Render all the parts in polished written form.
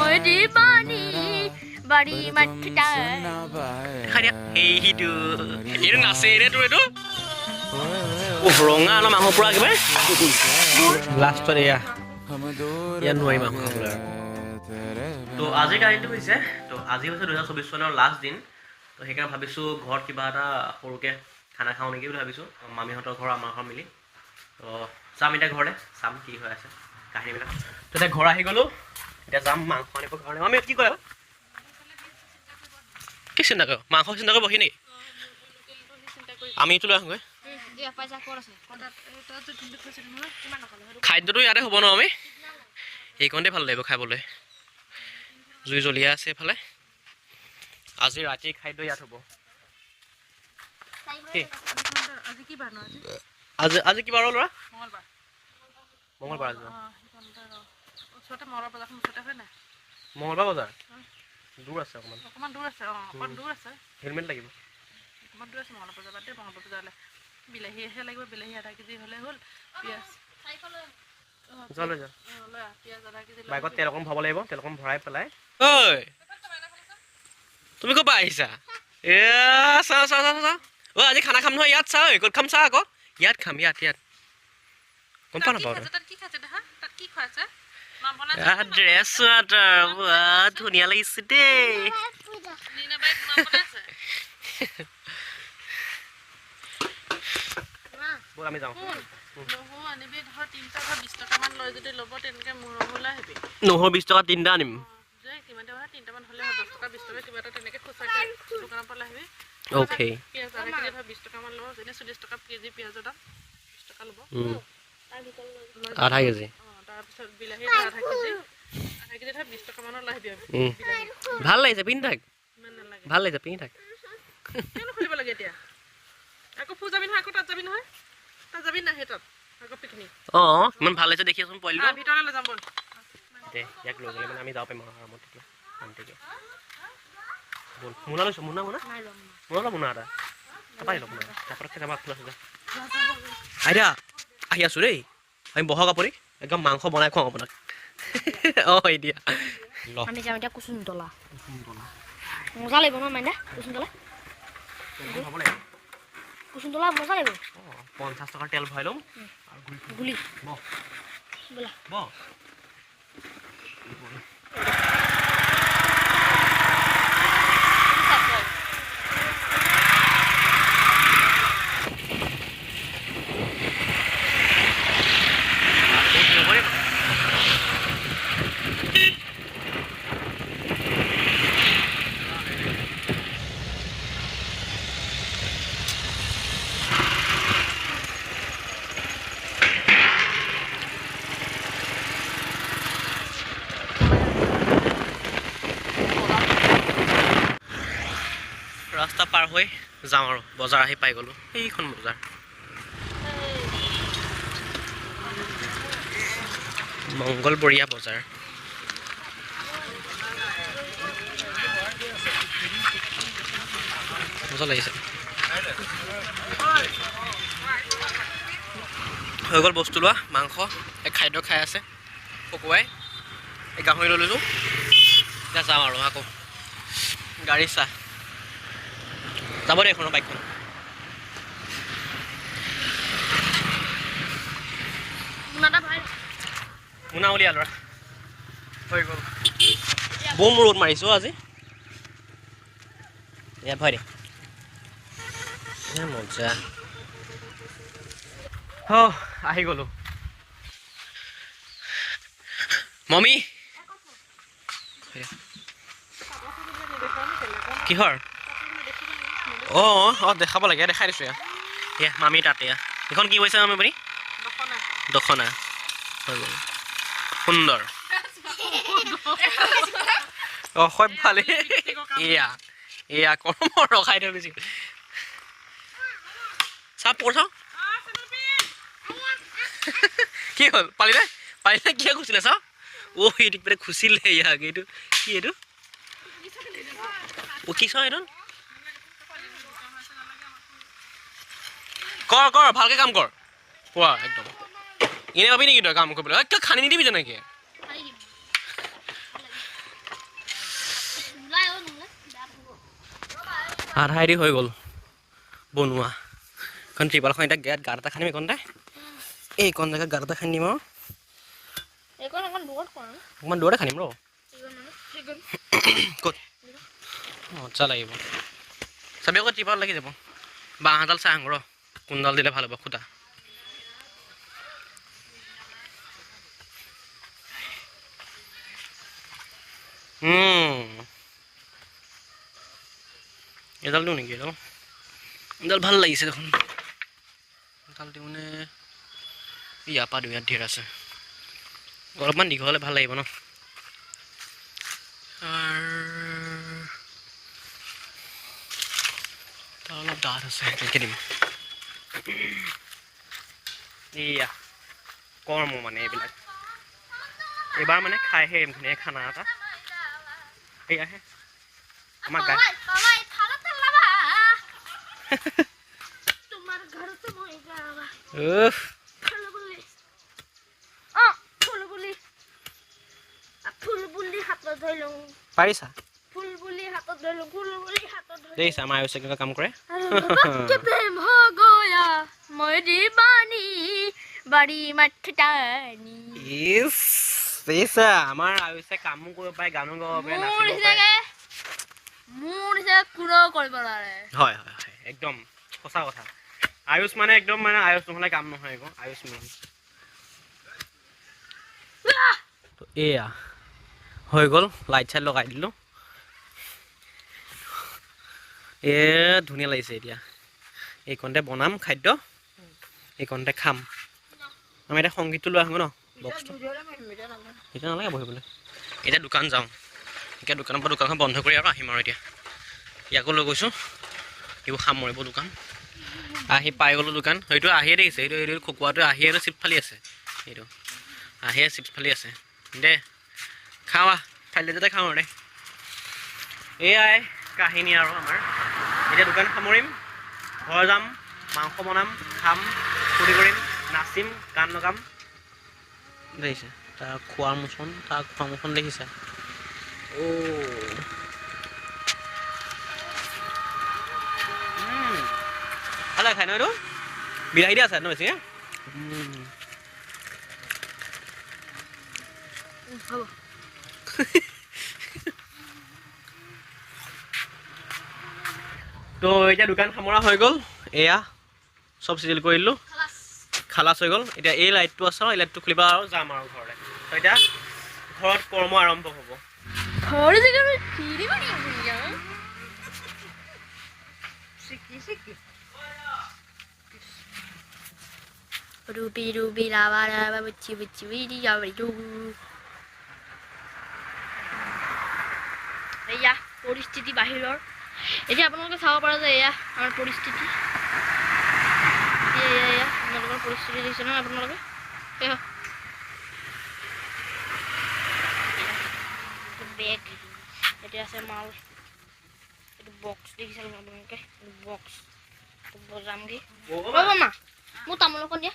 Ôi đi bani bari matta খাই এইটো এইটো নাচে ৰে তোৰ এইটো ৰঙা ন মাংস পুৰা একেবাৰে লাষ্টত এয়া ইয়াত নোৱাৰি মাংস খাবলৈ আৰু তো আজিৰ কাহিনীটো হৈছে তো আজি হৈছে 2024 চনৰ লাষ্ট দিন তো সেইকাৰণে ভাবিছোঁ ঘৰত কিবা এটা সৰুকৈ খানা খাওঁ নেকি বুলি ভাবিছোঁ মামীহঁতৰ ঘৰ আমাৰ ঘৰ মিলি তো যাম এতিয়া ঘৰলৈ চাম কি হৈ আছে কাহিনীবিলাক তো এতিয়া ঘৰ আহি গ'লোঁ এতিয়া যাম মাংস আনিবৰ কাৰণে আমি কি কৰে কি চিন্তা কৰ মাংস চিন্তা কৰি বহি নেকি আমি এইটো লৈ আহোঁগৈ খাদ্যটো ইয়াতে হ'ব ন আমি এইকণতে ভাল লাগিব খাবলৈ জুই জ্বলিয়া আছে এইফালে আজি ৰাতি খাদ্য ইয়াত হ'ব আজি কি বাৰ ল'ৰা মঙলবাৰ আজি মঙলবাৰ বজাৰ দূৰ আছে অকণমান দূৰ আছে দূৰ আছে হেলমেট লাগিব অকণমান দূৰ আছে মঙলবাৰ বজাৰ বাদ মঙলবাৰ বজাৰলৈ বিলাহীহে লাগিব বিলাহী আধা কেজি হ'লে হ'ল পিঁয়াজ লৈ যা বাইকত তেল অকণ ভৰাব লাগিব তেল অকণ ভৰাই পেলাই ঐ তুমি ক'ৰ পৰা আহিছা এ চাওঁ চাওঁ চাওঁ চাওঁ অ' আজি খানা খাম নহয় ইয়াত চাওঁ ক'ত খাম চা আকৌ ইয়াত খাম ইয়াত গম পোৱা নাপাওঁ ড্ৰেছ ধুনীয়া লাগিছে দেই ব'ল আমি যাওঁ নহৰু 20 টকা তিনিটা আনিম অ'কে আধা কেজি ভাল লাগিছে পিন্ধি থাক ভাল লাগিছে পিন্ধি থাক অঁ ইমান ভাল লাগিছে দেখি আছোন পোৱালিটো দে ইয়াক লৈ গ'লে মানে আমি যাব পাৰিম আৰামত তেতিয়া শান্তিকে ব'ল মোনা লৈছোঁ মোনা এটা তাৰপৰা লওক মোনা তাৰপৰা যাবা ফুল আছে যা আইডিয়া আহি আছোঁ দেই আমি বহক আপুনি একদম মাংস বনাই খুৱাম আপোনাক অঁ এতিয়া আমি যাম এতিয়া কুসুমতলা মজা লাগিব ন মাইনা কুসুমতলা মজা লাগিব 50 টকাৰ তেল ভৰাই ল'ম গুলি বহ ৰাস্তা পাৰ হৈ যাওঁ আৰু বজাৰ আহি পাই গ'লোঁ এইখন বজাৰ মংগলবৰীয়া বজাৰ মজা লাগিছে হৈ গ'ল বস্তু লোৱা মাংস এই খাদ্য খাই আছে শুকুৱাই এই গাহৰি লৈ লৈছোঁ এতিয়া যাওঁ আৰু আকৌ গাড়ী চাহ যাব দে এখনৰ বাইকখন মোনা উলিয়া ল'ৰা হৈ গ'ল বম ৰ'দ মাৰিছোঁ আজি এয়া ভয় দে মজা আহি গ'লোঁ মমি কিহৰ অঁ দেখাব লাগে দেখাই দিছোঁ এয়া মামী তাতে এইখন কি কৈছে মামী আপুনি দখনা হৈ গ'ল সুন্দৰ অঁ হয় ভালেই এয়া কৰ্মৰ ৰখাই থৈ গৈছে চাপ পঢ় কি হ'ল পালিনে কিয় খুচিলে চাওঁ এইটো পেলাই খুচিলে ইয়াক এইটো কি এইটো কি চাওঁ এইটো কৰ ভালকৈ কাম কৰ কোৱা একদম এনে পাবি নেকি তই কাম কৰিবলৈ কিয় খানি নিদিবি তেনেকৈ আধা এৰি হৈ গ'ল বনোৱা কাৰণ ত্ৰিপালখন এতিয়া গাত গাঁত এটা খান্দিম এইকণতে এইকণ জেগাত গাঁত এটা খান্দিম আৰু অকণমান দূৰতে খান্দিম ৰ ক'ত মজা লাগিব চাবি আকৌ ত্ৰিপাল লাগি যাব বাঁহডাল চাই আহোঁ ৰ কোনডাল দিলে ভাল হ'ব খুটা এডাল দিওঁ নেকি এডাল ভাল লাগিছে দেখোন এডাল দিওঁ মানে ইয়াৰ পৰা দিওঁ ইয়াত ধেৰ আছে অলপমান দীঘল হ'লে ভাল লাগিব ন অলপ ডাঠ আছে তেনেকৈ দিম এয়া কৰ্ম মানে এইবিলাক এইবাৰ মানে খাইহে ধুনীয়া খানা এটা এয়াহে আমাৰ গাই পাৰিছা দেখিছা আমাৰ আয়ুষে কেনেকুৱা কাম কৰে আমাৰ আয়ুষে কামো কৰিব পাৰে গানো গাব পাৰে হয় হয় হয় একদম সঁচা কথা আয়ুষ মানে একদম মানে আয়ুষ নহ'লে কাম নহয় আকৌ আয়ুষ মেইন এয়া হৈ গ'ল লাইট চাইট লগাই দিলোঁ ধুনীয়া লাগিছে এতিয়া এইকণতে বনাম খাদ্য এইকণতে খাম আমি এতিয়া সংগীতটো লৈ আহোঁ ন বক্সটো এতিয়া নালাগে বহিবলৈ এতিয়া দোকান যাওঁ এতিয়া দোকানৰ পৰা দোকানখন বন্ধ কৰি আৰু আহিম আৰু এতিয়া ইয়াকো লৈ গৈছোঁ এইবোৰ সামৰিব দোকান আহি পাই গ'লোঁ দোকান সেইটো আহিয়ে দেখিছে এইটো খকুৱাটো আহিয়ে চিপ ফালি আছে এইটো আহিয়ে চিপ ফালি আছে দে খাৱা খালি যাতে খাওঁ আৰু দে এয়াই কাহিনী আৰু আমাৰ এতিয়া দোকান সামৰিম ঘৰ যাম মাংস বনাম খাম ফূৰ্তি কৰিম নাচিম গান লগাম দেখিছে তাৰ খোৱা মোচন দেখিছা ভালে খাই ন এইটো বিলাহী দিয়া আছে ন বেছিকৈ তো এতিয়া দোকান সামৰা হৈ গ'ল এয়া চব চিজিল কৰি দিলোঁ খালাচ হৈ গ'ল এতিয়া এই লাইটটো আছে এই লাইটটো খুলিবা আৰু যাম আৰু ঘৰলৈ তো এতিয়া ঘৰত কৰ্ম আৰম্ভ হ'ব Ruby lava lava buchi এয়া পৰিস্থিতি বাহিৰৰ এতিয়া আপোনালোকে চাব পৰা যে এয়া আমাৰ পৰিস্থিতি এয়া আপোনালোকৰ পৰিস্থিতি দেখিছে ন আপোনালোকে বেগ এতিয়া আছে মাল এইটো বক্স দেখিছে আপোনালোকে বক্স বজামগৈ ৰ'ব মা মোৰ তামোল অকণ দিয়া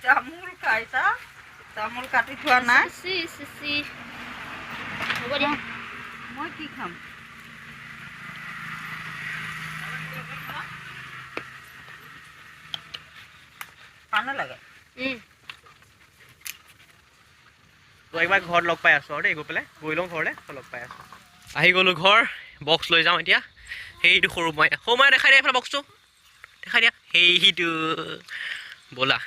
তামোল খাইছা তামোল কাটি থোৱা নাই হ'ব দিয়া মই কি খাম পান লাগে তো একবাৰ ঘৰত লগ পাই আছোঁ আৰু দেই গৈ পেলাই গৈ লওঁ ঘৰলৈ লগ পাই আছোঁ আহি গ'লোঁ ঘৰ বক্স লৈ যাওঁ এতিয়া সেইটো সৰু মাই দেখাই দিয়া এইফালে বক্সটো দেখাই দিয়া সেইটো ব'লা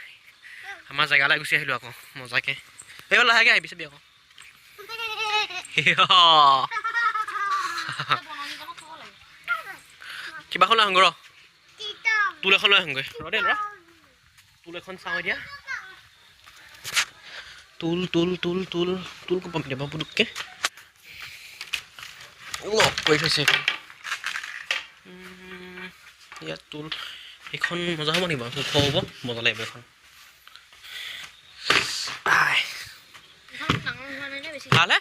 আমাৰ জেগালৈ গুচি আহিলোঁ আকৌ মজাকৈ এইবাৰ লাহেকৈ আহিবি চাবি আকৌ কিবা এখন লৈ আহোঁগৈ ৰ টুল এখন লৈ আহোঁগৈ ৰ দেই ল'ৰা টুল এখন চাওঁ এতিয়া টুল ক'ৰ পৰা দিব পুটুককৈ লগ কৰি থৈছে এইখন ইয়াত টুল এইখন মজা হ'ব নেকি বাৰু ওখ হ'ব মজা লাগিব এইখন ভালহে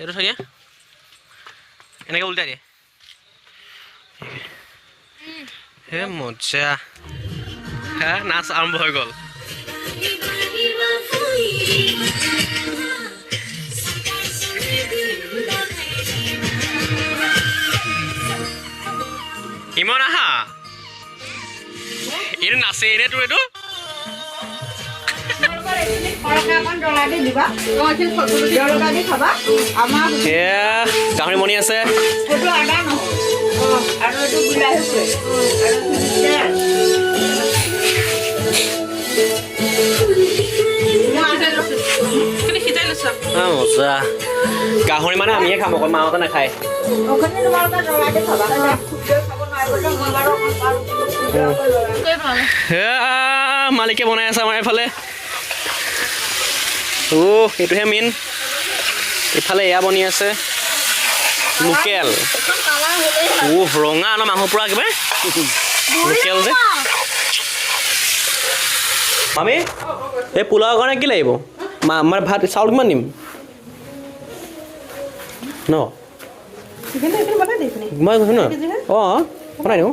এইটো থৈ দিয়া এনেকৈ উল্টাই দিয়ে হে মজা হে নাচ আৰম্ভ হৈ গ'ল ইমান আহা এইটো নাচে এনে তোৰ এইটো এয়া গাহৰি মণি আছে মজা গাহৰি মানে আমিয়ে খাম অকল মাহঁতে নাখায় মালিকে বনাই আছে আমাৰ এইফালে এইটোহে মেইন এইফালে এয়া বনি আছে লোকেল ৰঙা ন মাংস পুৰা একেবাৰে লোকেল যে মামী এই পোলাওৰ কাৰণে কি লাগিব আমাৰ ভাত চাউল কিমান দিম ন মই কৈছোঁ ন অঁ বনাই দিওঁ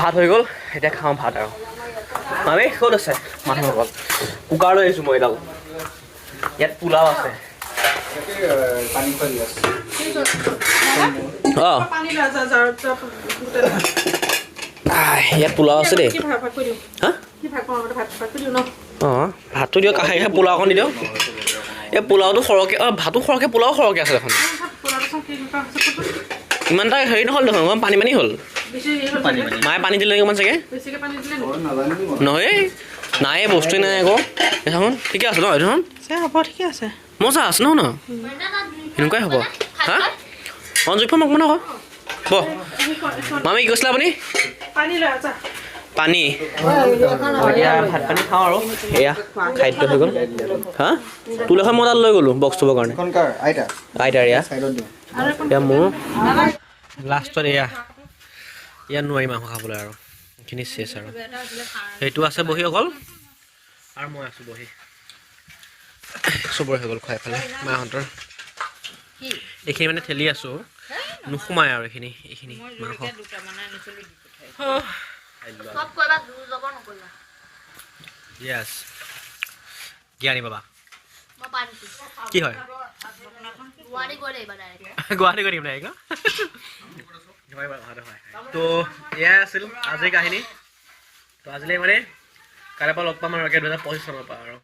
ভাত হৈ গ'ল এতিয়া খাওঁ ভাত আৰু মামী ক'ত আছে মানুহসকল কুকাৰ লৈ আহিছোঁ মই এডাল ইয়াত পোলাও আছে অঁ ইয়াত পোলাও আছে দেই হা অঁ ভাতটো দিয়ক কাষে কাষে পোলাও অকণ দি দিয়ক এই পোলাওটো সৰহকৈ অঁ ভাতো সৰহকৈ পোলাও সৰহকৈ আছে দেখোন ইমান এটা হেৰি নহ'ল দেখোন অকণমান পানী হ'ল মায়ে পানী দিলে অকণমান চাগে নহয় নাই বস্তুৱে নাই আকৌ দেখোন ঠিকে আছে ন এইখন হ'ব ঠিকে আছে মজা আছে ন এনেকুৱাই হ'ব হা অঁ জুইফা মোক মানে আকৌ বহ মামী কি কৈছিলে আপুনি পানী এতিয়া ভাত পানী খাওঁ আৰু এয়া খাদ্য হৈ গ'ল হা তোল এখন মই তাত লৈ গ'লোঁ বক্স থ'বৰ কাৰণে আইতাৰ এয়া এতিয়া মোৰ লাষ্টত এয়া ইয়াত নোৱাৰি মাংস খাবলৈ আৰু এইখিনি চেচ আৰু সেইটো আছে বহি অকল আৰু মই আছোঁ বহি চবৰে হৈ গ'ল খুৱাই পেলাই মাহঁতৰ এইখিনি মানে ঠেলি আছোঁ নোসোমাই আৰু এইখিনি মাংস য়েছ জ্ঞানী বাবা কি হয় গুৱাহাটী কৰিম নাই তো এয়াই আছিল আজিৰ কাহিনী তো আজিলৈ মানে কাইলৈৰ পৰা লগ পাম আৰু 2025 চনৰ পৰা আৰু